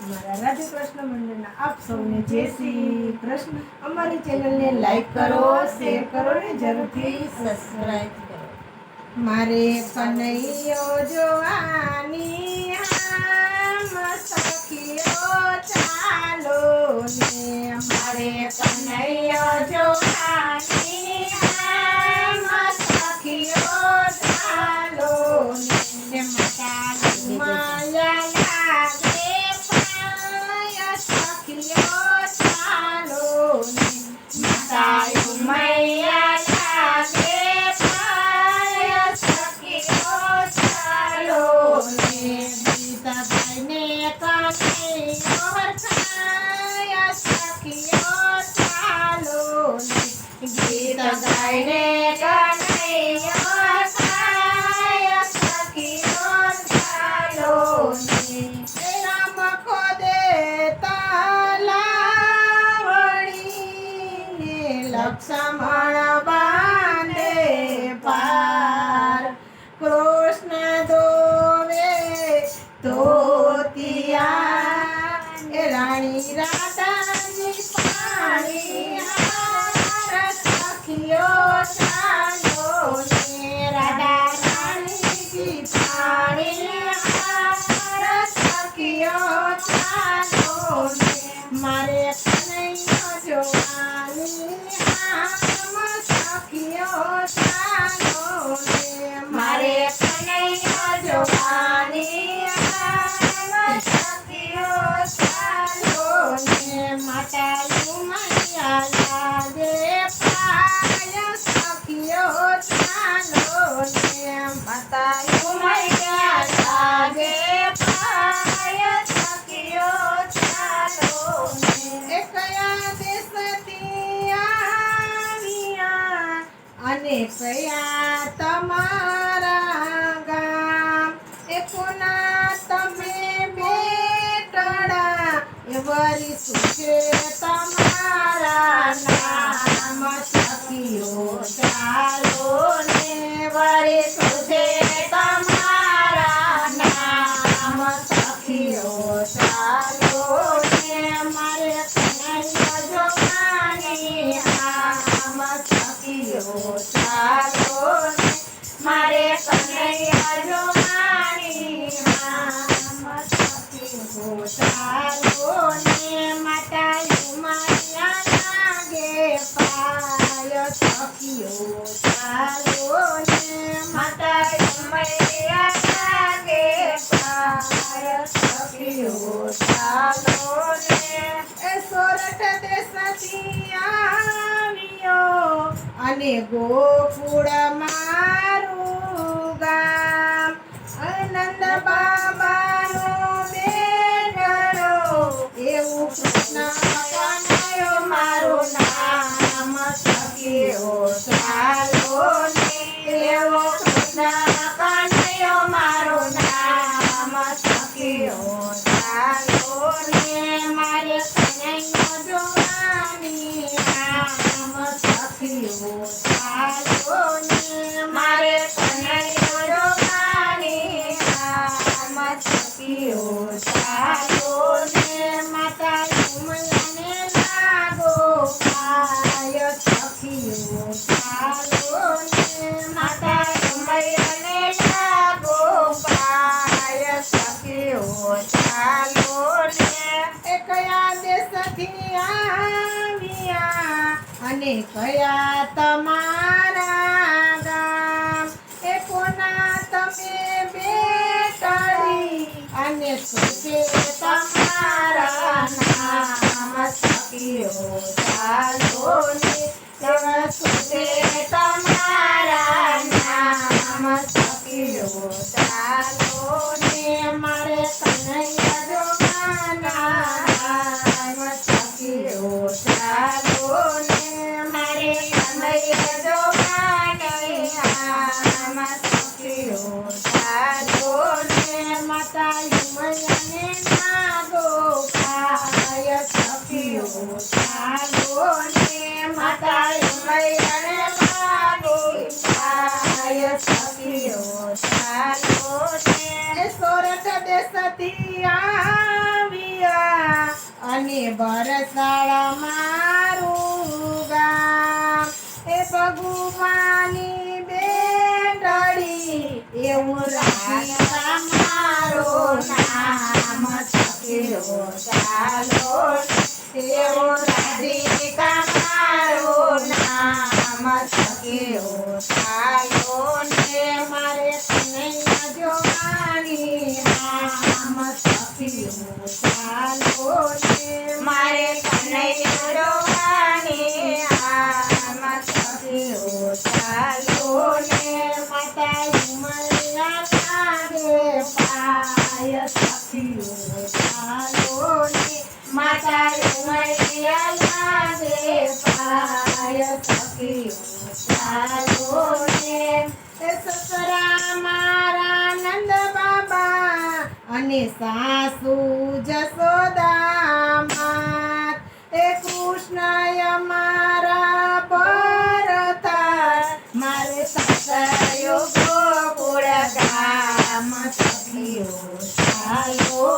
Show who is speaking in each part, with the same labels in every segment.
Speaker 1: અમારા રાધે કૃષ્ણ મંડળના આપ સૌને જય શ્રી કૃષ્ણ. અમારી ચેનલને લાઈક કરો, શેર કરો ને જરૂરથી
Speaker 2: સબસ્ક્રાઇબ કરો.
Speaker 1: મારે કનૈયો જોવાની આમ સખીઓ ચાલો ને. મારે કનૈયો જોવાની આમ સખીઓ ચાલો ને. માતા માયા લાગે પાય સખીઓ ચાલો ને. માતા મૈયા લાગે પાય સખીઓ ચાલો ને. ગીત ગાઈને કનૈયો હરખાય સખીઓ ચાલો ને. ગીત ગાઈને કનૈયો હરખાય સખીઓ ચાલો ને. રામ ખોદે તલાવડીને લક્ષ્મણ બાંધે પાર. કૃષ્ણ દોવે ધોતિયા એ રાણી રાધાની પાણી હાર સખીઓ ચાલો ને. રાધા રાણીજી પાણી હાર સખીઓ ચાલો ને. મારે કનૈયો જોવાની આમ સખીઓ ચાલો ને. મારે કનૈયો જોવાની આમ સખીઓ ચાલો ને. માતા મૈયા લાગે પાય સખીઓ ચાલો ને. માતા મૈયા લાગે પાય સખીઓ ચાલો ને. એ કયા દેશથી આવ્યા અને કયા તમારા ગામ. એ કોના તમે બેટડા એ વરી સુખે તમારા નામ. સખીઓ ચાલો ને. વરી સુખે તમારા નામ. સખીઓ ચાલો ને. મારે કનૈયો જોવાની આમ સખીઓ ચાલો ને. મારે કનૈયા જોવાની આમ સખીઓ ચાલો ને. માતા મૈયા લાગે પાય સખીઓ ચાલો ને. માતા મૈયા લાગે પાય સખીઓ ચાલો ને. એ સોરઠ દેશથી આવ્યો અને ગોકુળ મારું ગામ. આનંદ બાબાનો બેનડો એવું કૃષ્ણ કનૈયો મારું નામ. સખીઓ ચાલો ને. એવો કૃષ્ણ કનૈયો મારું નામ. સખીઓ ચાલો ને. મારે કનૈયો જોવાની આમ સખીઓ ચાલો ને. મારે કનૈયો જોવાની આમ સખીઓ ચાલો ને. માતા મૈયાને લાગો પાય સખીઓ ચાલો ને. માતા મૈયાને લાગો પાય સખીઓ ચાલો ને. એ કયા દેશથી આવ્યા અને કયા તમારા ગામ. એ કોના તમે બેટડી અને સુખે તમારા નામ. સખીઓ ચાલો ને. સુખે તમારા નામ. સખીઓ ચાલો ને. મારે કનૈયા જોવાના આમ સખીઓ ચાલો ને. મારે કનૈયા જોવાની આમ સખીઓ ચાલો ને. માતા મૈયાને લાગો પાય સખીઓ ચાલો ને. માતા મૈયાને લાગો પાય સખીઓ ચાલો ને. અને બરસાડા મારું ગામ એ ભગવાની બેટડી એવું રાધા મારું નામ સખીઓ ચાલો એવું રાધિકા મારું નામ સખીઓ ચાલો ને મારે કનૈયા જોવાની નામ સખીઓ ચાલો ને મારે કનૈયા જોવાની નામ સખીઓ ચાલો ને માતા ઉમૈયા લાગે પાય સખીઓ ચાલો ને માતા ઉમૈયા લાગે પાય સખીઓ ચાલો ને સસરા મારા નંદ બાબા અને સાસુ જશોદા માત એ કૃષ્ણ મારા ભરતા મારે સાસયો ગોકુળ ગામ સખીઓ ચાલો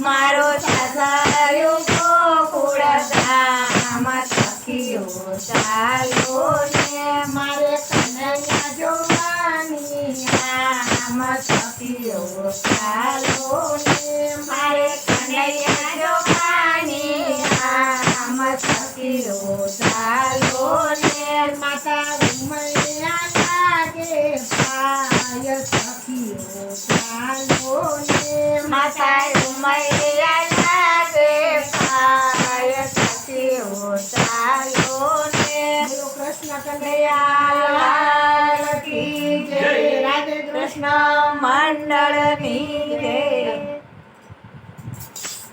Speaker 1: મારો સાસયો ગોકુળ ગામ સખીઓ ચાલો ને મારે કનૈયા જોવાની નામ સખીઓ ચાલો ને મારે કનૈયા જોવાની નામ સખીઓ ચાલો ને માતા ઉમૈયા લાગે પાય સખીઓ ચાલો ને માતા ઉમૈયા લાગે પાય સખીઓ ચાલો ને બોલો કૃષ્ણ કનૈયા કી જય રાધે કૃષ્ણ મંડળની